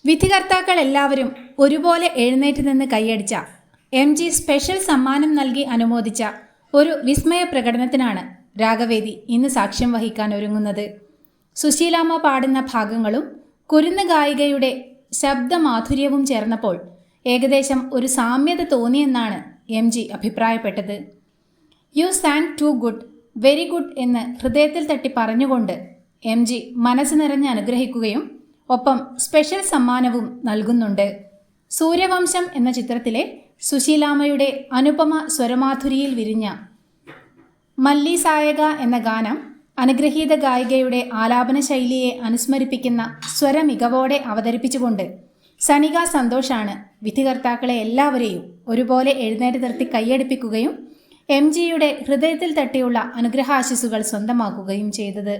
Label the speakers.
Speaker 1: വിധികർത്താക്കൾ എല്ലാവരും ഒരുപോലെ എഴുന്നേറ്റ് നിന്ന് കൈയടിച്ച MG സ്പെഷ്യൽ സമ്മാനം നൽകി അനുമോദിച്ച ഒരു വിസ്മയ പ്രകടനത്തിനാണ് രാഗവേദി ഇന്ന് സാക്ഷ്യം വഹിക്കാൻ ഒരുങ്ങുന്നത്. സുശീലാമ്മ പാടുന്ന ഭാഗങ്ങളും കുരുന്ന് ഗായികയുടെ ശബ്ദമാധുര്യവും ചേർന്നപ്പോൾ ഏകദേശം ഒരു സാമ്യത തോന്നിയെന്നാണ് MG അഭിപ്രായപ്പെട്ടത്. You sang too good, very good എന്ന് ഹൃദയത്തിൽ തട്ടി പറഞ്ഞുകൊണ്ട് MG മനസ്സ് നിറഞ്ഞ് അനുഗ്രഹിക്കുകയും ഒപ്പം സ്പെഷ്യൽ സമ്മാനവും നൽകുന്നുണ്ട്. സൂര്യവംശം എന്ന ചിത്രത്തിലെ സുശീലാമ്മയുടെ അനുപമ സ്വരമാധുരിയിൽ വിരിഞ്ഞ മല്ലി സായക എന്ന ഗാനം അനുഗ്രഹീത ഗായികയുടെ ആലാപന ശൈലിയെ അനുസ്മരിപ്പിക്കുന്ന സ്വരമികവോടെ അവതരിപ്പിച്ചുകൊണ്ട് സനിക സന്തോഷാണ് വിധികർത്താക്കളെ എല്ലാവരെയും ഒരുപോലെ എഴുന്നേറ്റ് നിർത്തി കൈയടിപ്പിക്കുകയും MGയുടെ ഹൃദയത്തിൽ തട്ടിയുള്ള അനുഗ്രഹാശിസുകൾ സ്വന്തമാക്കുകയും ചെയ്തത്.